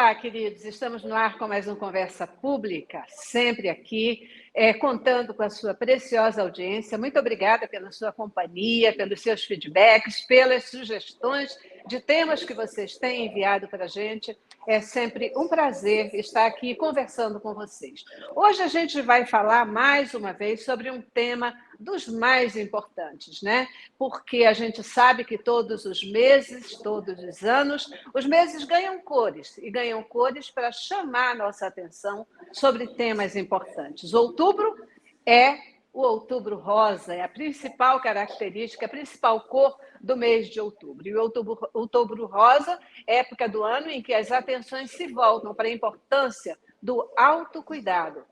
Olá, queridos. Estamos no ar com mais um Conversa Pública, sempre aqui, contando com a sua preciosa audiência. Muito obrigada pela sua companhia, pelos seus feedbacks, pelas sugestões de temas que vocês têm enviado para a gente. É sempre um prazer estar aqui conversando com vocês. Hoje a gente vai falar mais uma vez sobre um tema dos mais importantes, né? Porque a gente sabe que todos os meses, todos os anos, os meses ganham cores, e ganham cores para chamar a nossa atenção sobre temas importantes. Outubro é o Outubro Rosa, é a principal característica, a principal cor do mês de outubro. E o Outubro Rosa é a época do ano em que as atenções se voltam para a importância do autocuidado,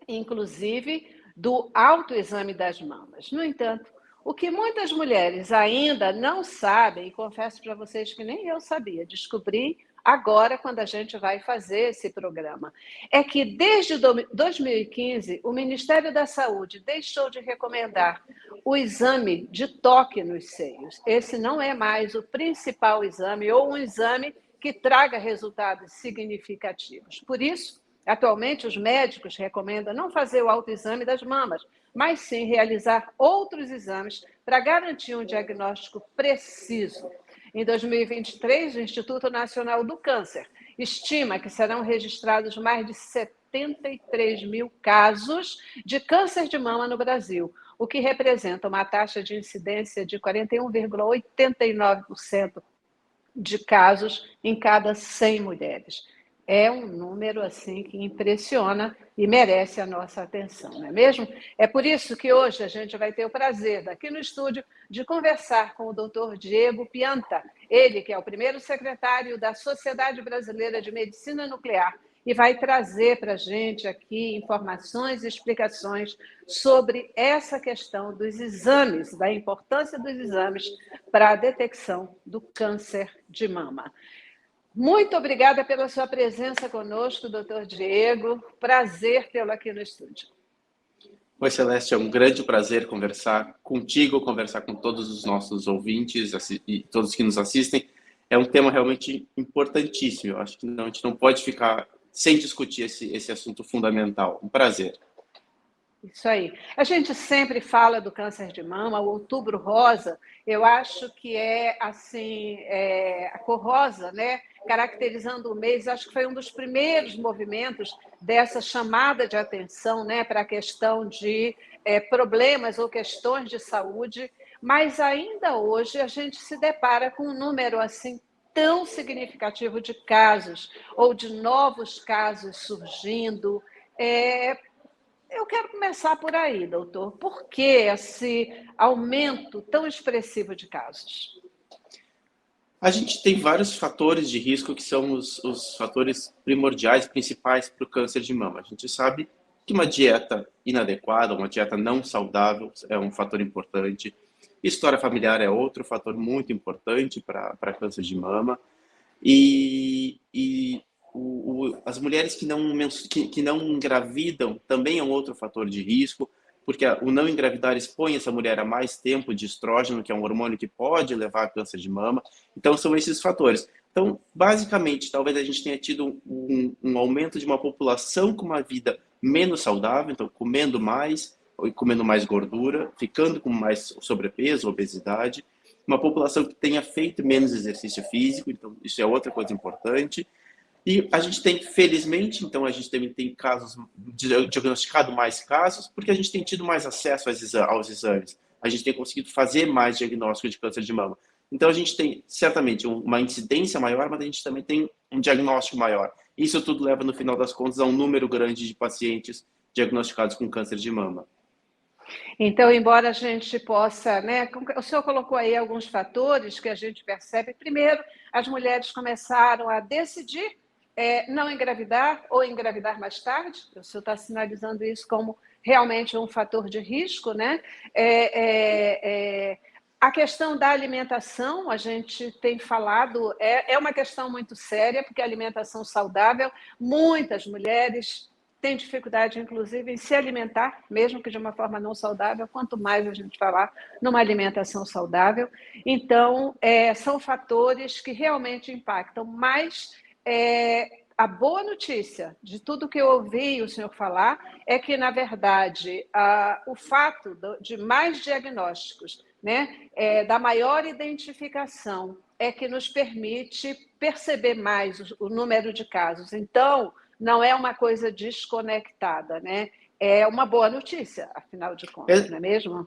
inclusive do autoexame das mamas. No entanto, o que muitas mulheres ainda não sabem, e confesso para vocês que nem eu sabia, descobri agora quando a gente vai fazer esse programa, é que desde 2015 o Ministério da Saúde deixou de recomendar o exame de toque nos seios. Esse não é mais o principal exame ou um exame que traga resultados significativos. Por isso, atualmente, os médicos recomendam não fazer o autoexame das mamas, mas sim realizar outros exames para garantir um diagnóstico preciso. Em 2023, o Instituto Nacional do Câncer estima que serão registrados mais de 73 mil casos de câncer de mama no Brasil, o que representa uma taxa de incidência de 41,89% de casos em cada 100 mulheres. É um número assim que impressiona e merece a nossa atenção, não é mesmo? É por isso que hoje a gente vai ter o prazer, daqui no estúdio, de conversar com o Dr. Diego Pianta, ele que é o primeiro secretário da Sociedade Brasileira de Medicina Nuclear, e vai trazer para a gente aqui informações e explicações sobre essa questão dos exames, da importância dos exames para a detecção do câncer de mama. Muito obrigada pela sua presença conosco, doutor Diego. Prazer tê-lo aqui no estúdio. Oi, Celeste, é um grande prazer conversar contigo, conversar com todos os nossos ouvintes e todos que nos assistem. É um tema realmente importantíssimo. Eu acho que a gente não pode ficar sem discutir esse assunto fundamental. Um prazer. Isso aí. A gente sempre fala do câncer de mama, o Outubro Rosa, eu acho que é assim, a cor rosa, né? Caracterizando o mês, acho que foi um dos primeiros movimentos dessa chamada de atenção, né, para a questão de problemas ou questões de saúde, mas ainda hoje a gente se depara com um número assim tão significativo de casos ou de novos casos surgindo. Eu quero começar por aí, doutor. Por que esse aumento tão expressivo de casos? A gente tem vários fatores de risco que são os fatores primordiais, principais para o câncer de mama. A gente sabe que uma dieta inadequada, uma dieta não saudável é um fator importante. História familiar é outro fator muito importante para câncer de mama. As mulheres que não engravidam também é um outro fator de risco, porque o não engravidar expõe essa mulher a mais tempo de estrógeno, que é um hormônio que pode levar a câncer de mama. Então, são esses fatores. Então, basicamente, talvez a gente tenha tido um aumento de uma população com uma vida menos saudável, então comendo mais gordura, ficando com mais sobrepeso, obesidade, uma população que tenha feito menos exercício físico, então isso é outra coisa importante. E a gente tem, felizmente, então a gente tem casos, diagnosticado mais casos, porque a gente tem tido mais acesso aos exames. A gente tem conseguido fazer mais diagnóstico de câncer de mama. Então a gente tem, certamente, uma incidência maior, mas a gente também tem um diagnóstico maior. Isso tudo leva, no final das contas, a um número grande de pacientes diagnosticados com câncer de mama. Então, embora a gente possa, né, o senhor colocou aí alguns fatores que a gente percebe. Primeiro, as mulheres começaram a decidir não engravidar ou engravidar mais tarde. O senhor está sinalizando isso como realmente um fator de risco, né? A questão da alimentação, a gente tem falado, é uma questão muito séria, porque a alimentação saudável, muitas mulheres têm dificuldade, inclusive, em se alimentar, mesmo que de uma forma não saudável, quanto mais a gente falar numa alimentação saudável. Então, são fatores que realmente impactam, mas a boa notícia de tudo que eu ouvi o senhor falar é que, na verdade, o fato de mais diagnósticos, né, da maior identificação, é que nos permite perceber mais o número de casos. Então, não é uma coisa desconectada, né? É uma boa notícia, afinal de contas, não é mesmo?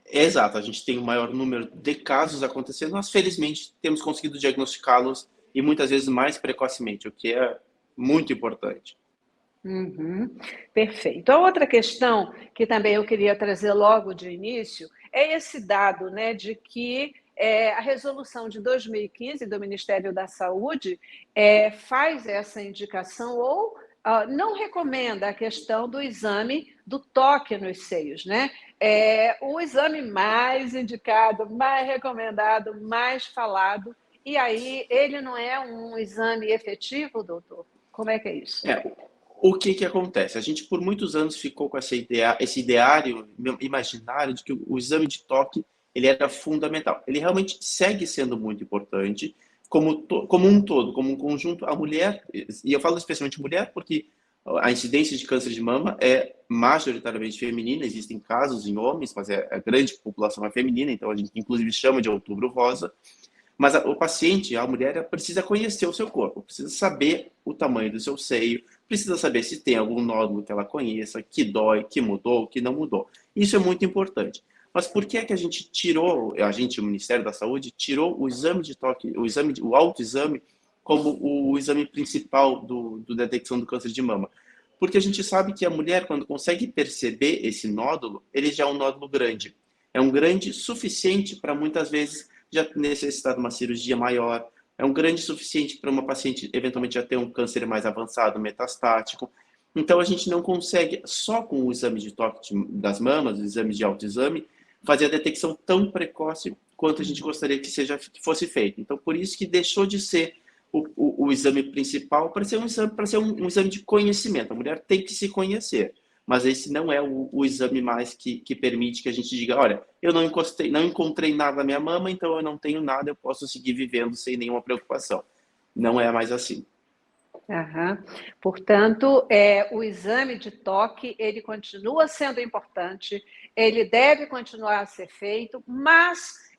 Exato, a gente tem o maior número de casos acontecendo, nós felizmente temos conseguido diagnosticá-los e muitas vezes mais precocemente, o que é muito importante. Uhum, perfeito. A outra questão que também eu queria trazer logo de início é esse dado, né, de que a resolução de 2015 do Ministério da Saúde faz essa indicação ou não recomenda a questão do exame do toque nos seios, né? É o exame mais indicado, mais recomendado, mais falado, e aí ele não é um exame efetivo, doutor? Como é que é isso? É, o que que acontece? A gente por muitos anos ficou com esse ideário imaginário de que o exame de toque ele era fundamental. Ele realmente segue sendo muito importante, como um todo, como um conjunto. A mulher, e eu falo especialmente mulher porque a incidência de câncer de mama é majoritariamente feminina, existem casos em homens, mas a grande população é feminina, então a gente inclusive chama de outubro rosa. Mas o paciente, a mulher, precisa conhecer o seu corpo, precisa saber o tamanho do seu seio, precisa saber se tem algum nódulo que ela conheça, que dói, que mudou, que não mudou. Isso é muito importante. Mas por que é que a gente tirou, o Ministério da Saúde, tirou o exame de toque, o autoexame, como o exame principal do detecção do câncer de mama? Porque a gente sabe que a mulher, quando consegue perceber esse nódulo, ele já é um nódulo grande. É um grande suficiente para muitas vezes já necessitar de uma cirurgia maior, é um grande suficiente para uma paciente eventualmente já ter um câncer mais avançado, metastático. Então a gente não consegue, só com o exame de toque das mamas, o exame de autoexame, fazer a detecção tão precoce quanto a gente gostaria que fosse feito. Então por isso que deixou de ser o exame principal para ser um exame de conhecimento. A mulher tem que se conhecer, mas esse não é o exame mais que permite que a gente diga, olha, eu não encontrei nada na minha mama, então eu não tenho nada, eu posso seguir vivendo sem nenhuma preocupação. Não é mais assim. Aham. Portanto, o exame de toque, ele continua sendo importante, ele deve continuar a ser feito, mas,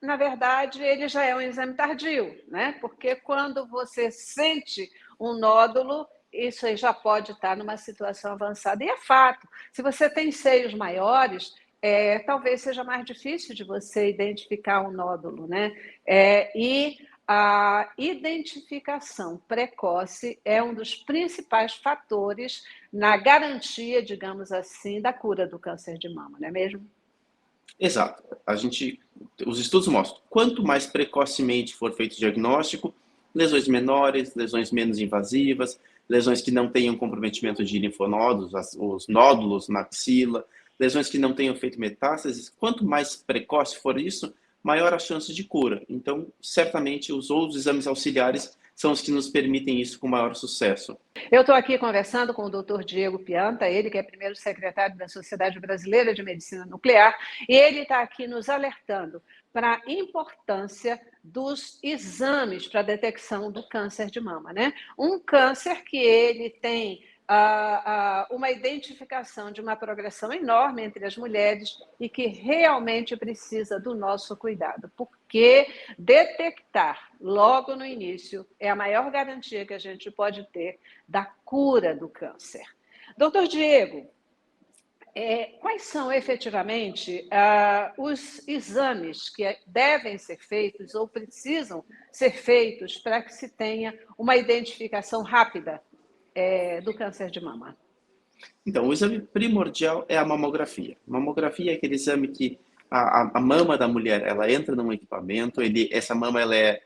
na verdade, ele já é um exame tardio, né? Porque quando você sente um nódulo, isso aí já pode estar numa situação avançada. E é fato, se você tem seios maiores, talvez seja mais difícil de você identificar um nódulo, né? E a identificação precoce é um dos principais fatores na garantia, digamos assim, da cura do câncer de mama, não é mesmo? Exato. Os estudos mostram, quanto mais precocemente for feito o diagnóstico, lesões menores, lesões menos invasivas, lesões que não tenham comprometimento de linfonodos, os nódulos na axila, lesões que não tenham feito metástases, quanto mais precoce for isso, maior a chance de cura. Então, certamente, os outros exames auxiliares são os que nos permitem isso com maior sucesso. Eu estou aqui conversando com o doutor Diego Pianta, ele que é primeiro secretário da Sociedade Brasileira de Medicina Nuclear, e ele está aqui nos alertando para a importância dos exames para a detecção do câncer de mama, né? Um câncer que ele tem uma identificação de uma progressão enorme entre as mulheres e que realmente precisa do nosso cuidado, porque detectar logo no início é a maior garantia que a gente pode ter da cura do câncer. Doutor Diego, quais são efetivamente os exames que devem ser feitos ou precisam ser feitos para que se tenha uma identificação rápida do câncer de mama? Então, o exame primordial é a mamografia. Mamografia é aquele exame que a mama da mulher, ela entra num equipamento, essa mama ela é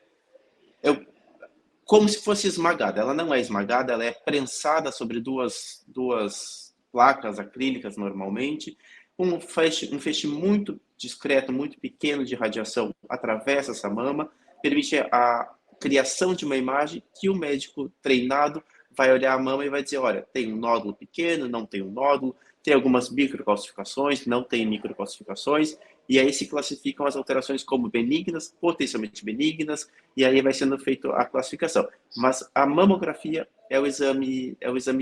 como se fosse esmagada. Ela não é esmagada, ela é prensada sobre duas placas acrílicas normalmente. Um feixe muito discreto, muito pequeno de radiação atravessa essa mama, permite a criação de uma imagem que o médico treinado vai olhar a mama e vai dizer, olha, tem um nódulo pequeno, não tem um nódulo, tem algumas microcalcificações, não tem microcalcificações, e aí se classificam as alterações como benignas, potencialmente benignas, e aí vai sendo feita a classificação. Mas a mamografia é o exame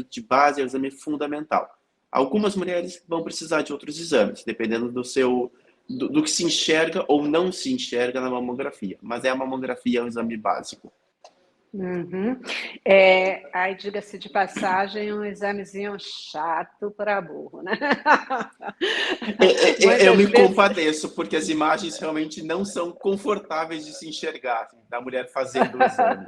de base, é o exame fundamental. Algumas mulheres vão precisar de outros exames, dependendo do que se enxerga ou não se enxerga na mamografia, mas a mamografia é um exame básico. Uhum. Aí, diga-se de passagem, um examezinho chato para burro, né? Eu Muitas me vezes. compadeço, porque as imagens realmente não são confortáveis de se enxergar, assim, da mulher fazendo o exame.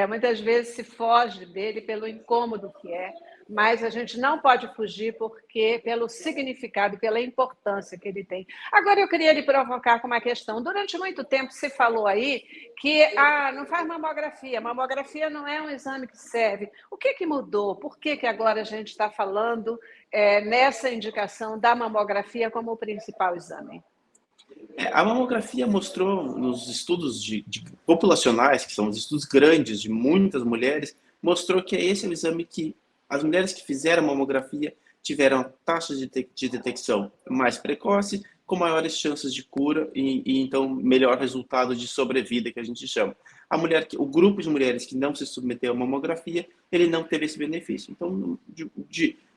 Muitas vezes se foge dele pelo incômodo que é, mas a gente não pode fugir porque pelo significado, pela importância que ele tem. Agora eu queria lhe provocar com uma questão. Durante muito tempo se falou aí que não faz mamografia não é um exame que serve. O que mudou? Por que agora a gente está falando nessa indicação da mamografia como o principal exame? A mamografia mostrou nos estudos populacionais, que são os estudos grandes de muitas mulheres, mostrou que esse é o exame que as mulheres que fizeram mamografia tiveram taxas de detecção mais precoce, com maiores chances de cura e então melhor resultado de sobrevida, que a gente chama. O grupo de mulheres que não se submeteu à mamografia, ele não teve esse benefício. Então,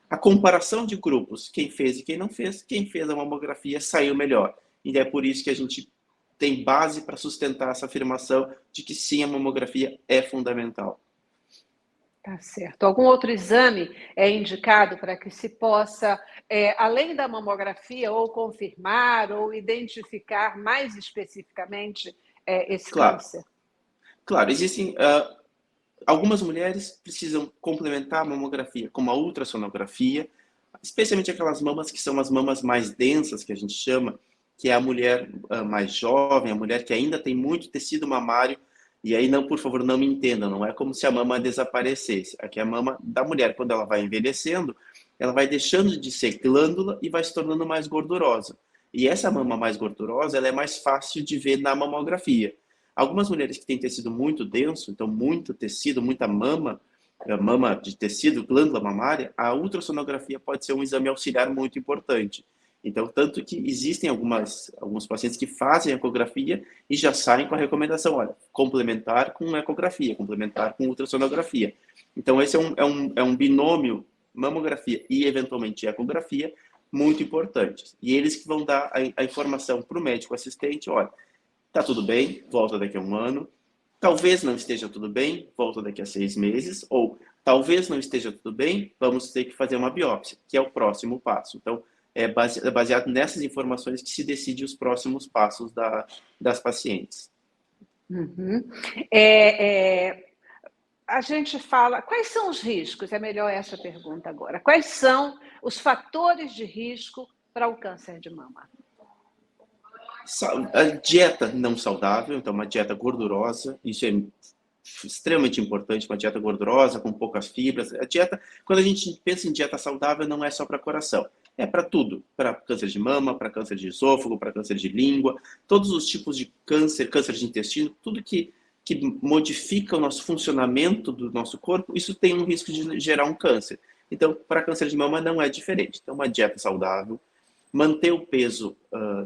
a comparação de grupos, quem fez e quem fez a mamografia saiu melhor. E é por isso que a gente tem base para sustentar essa afirmação de que sim, a mamografia é fundamental. Tá certo. Algum outro exame é indicado para que se possa, além da mamografia, ou confirmar ou identificar mais especificamente esse Claro, câncer? claro, existem algumas mulheres precisam complementar a mamografia com uma ultrassonografia, especialmente aquelas mamas que são as mamas mais densas, que a gente chama, que é a mulher mais jovem, a mulher que ainda tem muito tecido mamário. E aí, não, por favor, não me entendam, não é como se a mama desaparecesse. Aqui é a mama da mulher, quando ela vai envelhecendo, ela vai deixando de ser glândula e vai se tornando mais gordurosa. E essa mama mais gordurosa, ela é mais fácil de ver na mamografia. Algumas mulheres que têm tecido muito denso, então muito tecido, muita mama, mama de tecido, glândula mamária, a ultrassonografia pode ser um exame auxiliar muito importante. Então, tanto que existem alguns pacientes que fazem ecografia e já saem com a recomendação, olha, complementar com ecografia, complementar com ultrassonografia. Então, esse é um binômio mamografia e, eventualmente, ecografia muito importante. E eles que vão dar a informação para o médico assistente, olha, tá tudo bem, volta daqui a um ano. Talvez não esteja tudo bem, volta daqui a 6 meses. Ou talvez não esteja tudo bem, vamos ter que fazer uma biópsia, que é o próximo passo. Então, é baseado nessas informações que se decide os próximos passos das pacientes. Uhum. A gente fala, quais são os riscos? É melhor essa pergunta agora. Quais são os fatores de risco para o câncer de mama? A dieta não saudável, então uma dieta gordurosa, isso é extremamente importante, uma dieta gordurosa, com poucas fibras. A dieta, quando a gente pensa em dieta saudável, não é só para coração, é para tudo, para câncer de mama, para câncer de esôfago, para câncer de língua, todos os tipos de câncer, câncer de intestino, tudo que modifica o nosso funcionamento do nosso corpo, isso tem um risco de gerar um câncer. Então, para câncer de mama não é diferente. Então, uma dieta saudável, manter o peso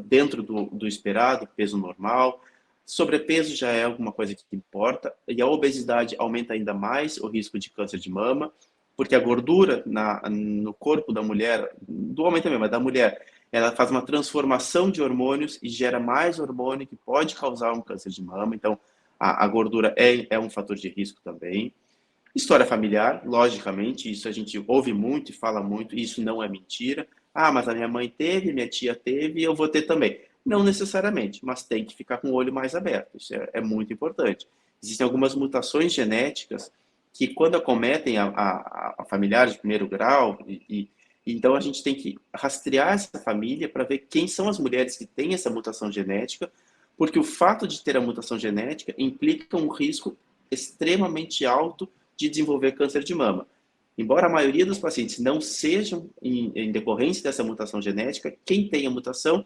dentro do esperado, peso normal. Sobrepeso já é alguma coisa que importa, e a obesidade aumenta ainda mais o risco de câncer de mama, porque a gordura no corpo da mulher, do homem também, mas da mulher, ela faz uma transformação de hormônios e gera mais hormônio que pode causar um câncer de mama. Então, a gordura é um fator de risco também. História familiar, logicamente, isso a gente ouve muito e fala muito, e isso não é mentira. Ah, mas a minha mãe teve, minha tia teve, eu vou ter também. Não necessariamente, mas tem que ficar com o olho mais aberto, isso é muito importante. Existem algumas mutações genéticas que, quando acometem a familiares de primeiro grau, então a gente tem que rastrear essa família para ver quem são as mulheres que têm essa mutação genética, porque o fato de ter a mutação genética implica um risco extremamente alto de desenvolver câncer de mama. Embora a maioria dos pacientes não sejam em decorrência dessa mutação genética, quem tem a mutação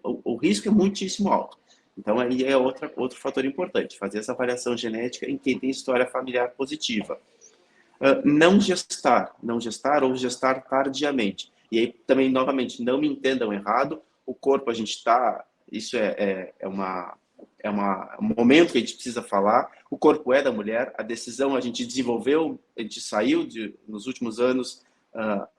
o risco é muitíssimo alto. Então, aí é outro fator importante, fazer essa avaliação genética em quem tem história familiar positiva. Não gestar ou gestar tardiamente. E aí, também, novamente, não me entendam errado, o corpo a gente está, isso um momento que a gente precisa falar. O corpo é da mulher, a decisão a gente desenvolveu, a gente saiu nos últimos anos,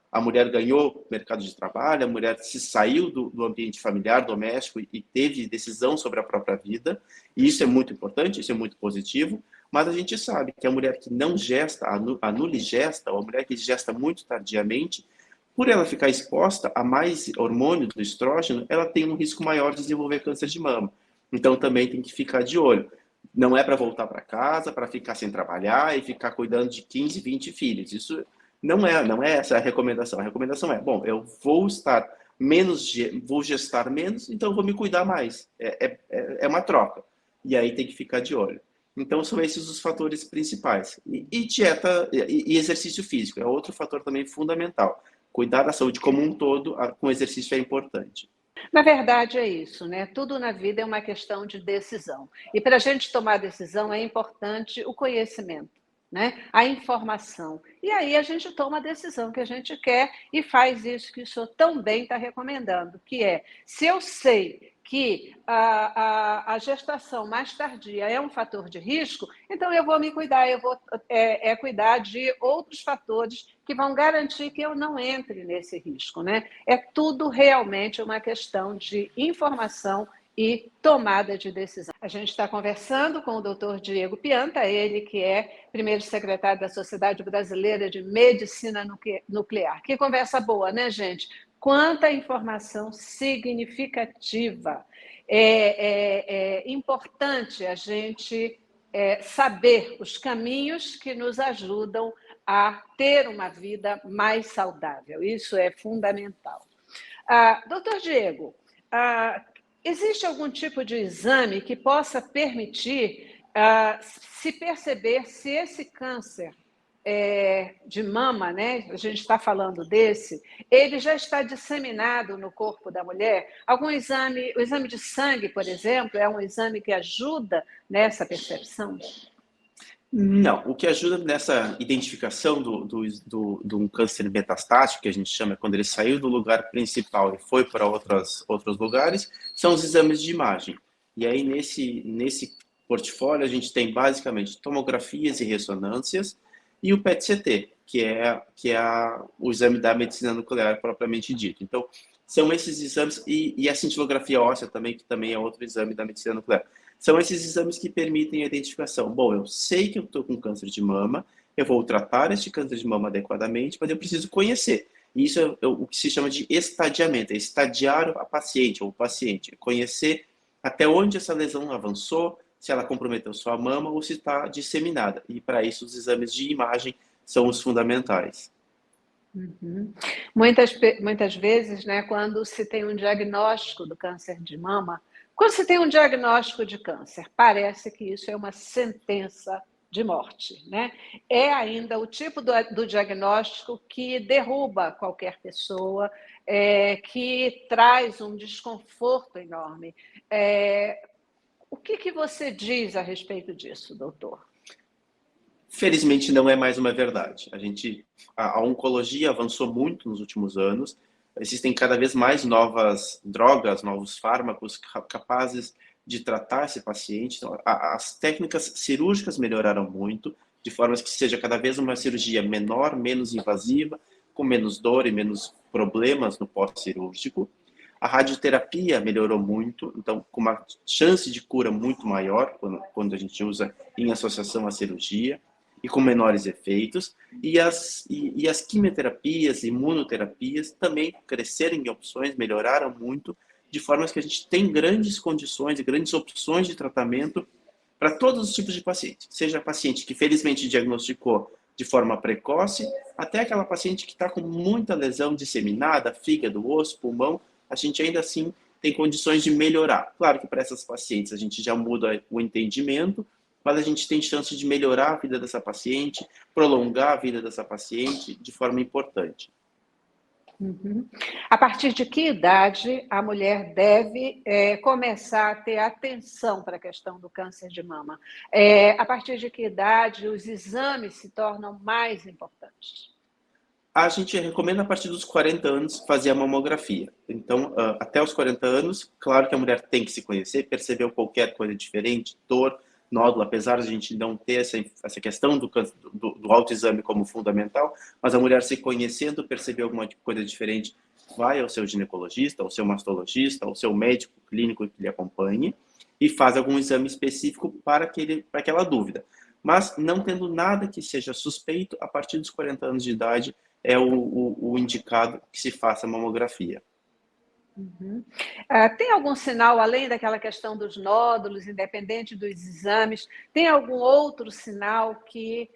a mulher ganhou mercado de trabalho, a mulher se saiu do ambiente familiar, doméstico e teve decisão sobre a própria vida, e isso é muito importante, isso é muito positivo, mas a gente sabe que a mulher que não gesta, a nuligesta, ou a mulher que gesta muito tardiamente, por ela ficar exposta a mais hormônio do estrógeno, ela tem um risco maior de desenvolver câncer de mama. Então também tem que ficar de olho. Não é para voltar para casa, para ficar sem trabalhar e ficar cuidando de 15, 20 filhos. Isso não é essa a recomendação. A recomendação é, bom, eu vou vou gestar menos, então eu vou me cuidar mais. É uma troca. E aí tem que ficar de olho. Então são esses os fatores principais. E dieta e exercício físico é outro fator também fundamental. Cuidar da saúde como um todo com exercício é importante. Na verdade, é isso, né? Tudo na vida é uma questão de decisão. E para a gente tomar decisão é importante o conhecimento, né? A informação. E aí a gente toma a decisão que a gente quer e faz isso que o senhor tão bem está recomendando, que é, se eu sei que a gestação mais tardia é um fator de risco, então eu vou me cuidar, eu vou cuidar de outros fatores que vão garantir que eu não entre nesse risco, né? É tudo realmente uma questão de informação e tomada de decisão. A gente está conversando com o Dr. Diego Pianta, ele que é primeiro secretário da Sociedade Brasileira de Medicina Nuclear. Que conversa boa, né, gente? Quanta informação significativa. É importante a gente saber os caminhos que nos ajudam a ter uma vida mais saudável. Isso é fundamental. Doutor Diego, existe algum tipo de exame que possa permitir se perceber se esse câncer de mama, né? A gente está falando desse, ele já está disseminado no corpo da mulher? Algum exame, o exame de sangue, por exemplo, é um exame que ajuda nessa percepção? Não, o que ajuda nessa identificação de um câncer metastático, que a gente chama quando ele saiu do lugar principal e foi para outros lugares, são os exames de imagem. E aí, nesse portfólio, a gente tem basicamente tomografias e ressonâncias e o PET-CT, que é o exame da medicina nuclear propriamente dito. Então, são esses exames, e a cintilografia óssea também, que também é outro exame da medicina nuclear. São esses exames que permitem a identificação. Bom, eu sei que eu estou com câncer de mama, eu vou tratar este câncer de mama adequadamente, mas eu preciso conhecer. Isso é o que se chama de estadiamento, é estadiar a paciente ou o paciente, conhecer até onde essa lesão avançou, se ela comprometeu sua mama ou se está disseminada. E para isso os exames de imagem são os fundamentais. Uhum. Muitas vezes, né, quando se tem um diagnóstico do câncer de mama, quando se tem um diagnóstico de câncer, parece que isso é uma sentença de morte, né? É ainda o tipo do diagnóstico que derruba qualquer pessoa, que traz um desconforto enorme. O que você diz a respeito disso, doutor? Felizmente não é mais uma verdade. A oncologia avançou muito nos últimos anos. Existem cada vez mais novas drogas, novos fármacos capazes de tratar esse paciente. Então, as técnicas cirúrgicas melhoraram muito, de forma que seja cada vez uma cirurgia menor, menos invasiva, com menos dor e menos problemas no pós-cirúrgico. A radioterapia melhorou muito, então com uma chance de cura muito maior quando a gente usa em associação à cirurgia e com menores efeitos, e as quimioterapias, imunoterapias também cresceram em opções, melhoraram muito, de forma que a gente tem grandes condições e grandes opções de tratamento para todos os tipos de pacientes, seja paciente que felizmente diagnosticou de forma precoce, até aquela paciente que está com muita lesão disseminada, fígado, osso, pulmão, a gente ainda assim tem condições de melhorar. Claro que para essas pacientes a gente já muda o entendimento, mas a gente tem chance de melhorar a vida dessa paciente, prolongar a vida dessa paciente de forma importante. Uhum. A partir de que idade a mulher deve começar a ter atenção para a questão do câncer de mama? A partir de que idade os exames se tornam mais importantes? A gente recomenda a partir dos 40 anos fazer a mamografia. Então, até os 40 anos, claro que a mulher tem que se conhecer, percebeu qualquer coisa diferente, dor, nódulo, apesar de a gente não ter essa questão do autoexame como fundamental, mas a mulher se conhecendo, percebeu alguma coisa diferente, vai ao seu ginecologista, ao seu mastologista, ao seu médico clínico que lhe acompanhe e faz algum exame específico para aquela dúvida. Mas não tendo nada que seja suspeito, a partir dos 40 anos de idade, é o indicado que se faça a mamografia. Uhum. Tem algum sinal, além daquela questão dos nódulos, independente dos exames, tem algum outro sinal que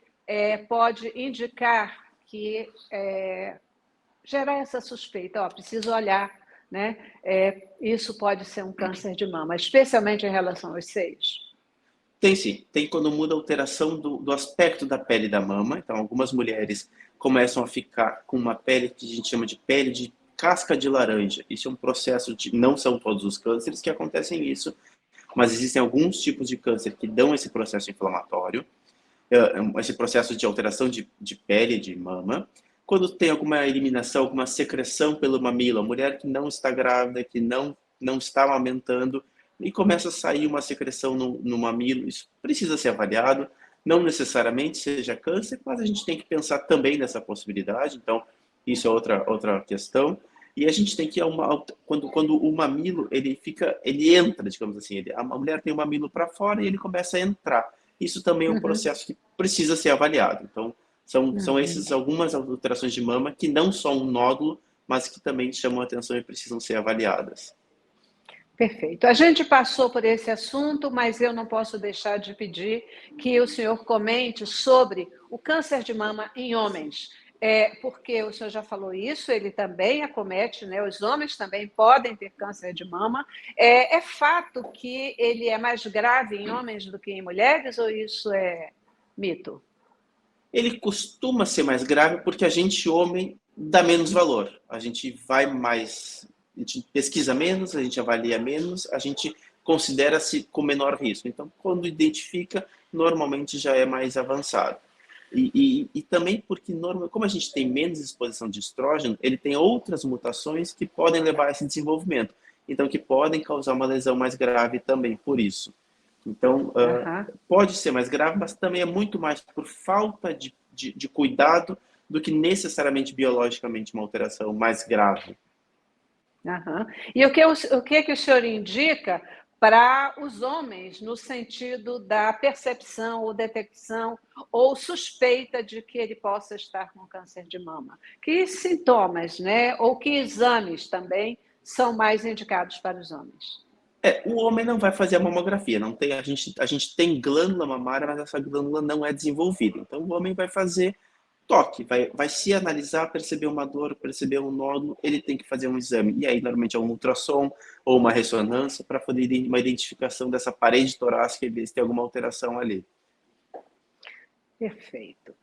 pode indicar que gerar essa suspeita? Preciso olhar, né? Isso pode ser um câncer de mama, especialmente em relação aos seios. Tem sim, tem quando muda a alteração do aspecto da pele da mama. Então, algumas mulheres começam a ficar com uma pele que a gente chama de pele de casca de laranja. Isso é um processo não são todos os cânceres que acontecem isso, mas existem alguns tipos de câncer que dão esse processo inflamatório, esse processo de alteração de pele, de mama. Quando tem alguma eliminação, alguma secreção pelo mamilo, a mulher que não está grávida, que não está amamentando, e começa a sair uma secreção no mamilo, isso precisa ser avaliado, não necessariamente seja câncer, mas a gente tem que pensar também nessa possibilidade, então isso é outra questão. E a gente tem que quando o mamilo ele entra, digamos assim, a mulher tem o mamilo para fora e ele começa a entrar. Isso também é um processo que precisa ser avaliado. Então são essas algumas alterações de mama que não são um nódulo, mas que também chamam a atenção e precisam ser avaliadas. Perfeito. A gente passou por esse assunto, mas eu não posso deixar de pedir que o senhor comente sobre o câncer de mama em homens. Porque o senhor já falou isso, ele também acomete, né? Os homens também podem ter câncer de mama. É fato que ele é mais grave em homens do que em mulheres, ou isso é mito? Ele costuma ser mais grave porque a gente, homem, dá menos valor. A gente vai mais, a gente pesquisa menos, a gente avalia menos, a gente considera-se com menor risco. Então, quando identifica, normalmente já é mais avançado. E também porque, como a gente tem menos exposição de estrógeno, ele tem outras mutações que podem levar a esse desenvolvimento. Então, que podem causar uma lesão mais grave também por isso. Então, pode ser mais grave, mas também é muito mais por falta de cuidado do que necessariamente biologicamente uma alteração mais grave. E o que o senhor indica para os homens no sentido da percepção ou detecção ou suspeita de que ele possa estar com câncer de mama? Que sintomas, né? Ou que exames também são mais indicados para os homens? O homem não vai fazer a mamografia, não tem, a gente tem glândula mamária, mas essa glândula não é desenvolvida. Então, o homem vai fazer toque, vai se analisar, perceber uma dor, perceber um nódulo, ele tem que fazer um exame. E aí, normalmente, é um ultrassom ou uma ressonância para poder uma identificação dessa parede torácica e ver se tem alguma alteração ali. Perfeito.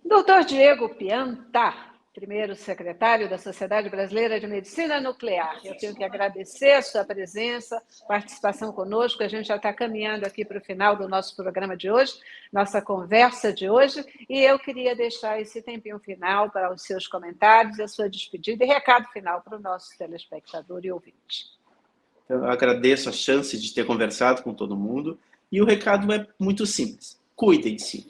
Doutor Diego Pianta, primeiro secretário da Sociedade Brasileira de Medicina Nuclear. Eu tenho que agradecer a sua presença, participação conosco. A gente já está caminhando aqui para o final do nosso programa de hoje, nossa conversa de hoje, e eu queria deixar esse tempinho final para os seus comentários, a sua despedida e recado final para o nosso telespectador e ouvinte. Eu agradeço a chance de ter conversado com todo mundo, e o recado é muito simples. Cuidem-se,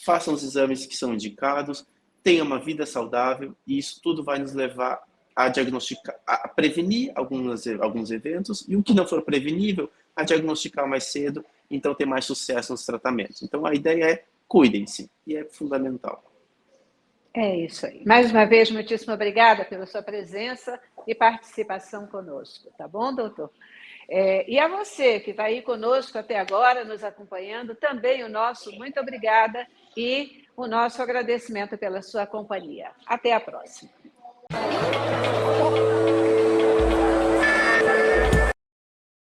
façam os exames que são indicados, tenha uma vida saudável, e isso tudo vai nos levar a diagnosticar, a prevenir alguns eventos, e o que não for prevenível, a diagnosticar mais cedo, então ter mais sucesso nos tratamentos. Então a ideia é cuidem-se, e é fundamental. É isso aí. Mais uma vez, muitíssimo obrigada pela sua presença e participação conosco, tá bom, doutor? E a você que está aí conosco até agora, nos acompanhando, também o nosso muito obrigada e o nosso agradecimento pela sua companhia. Até a próxima.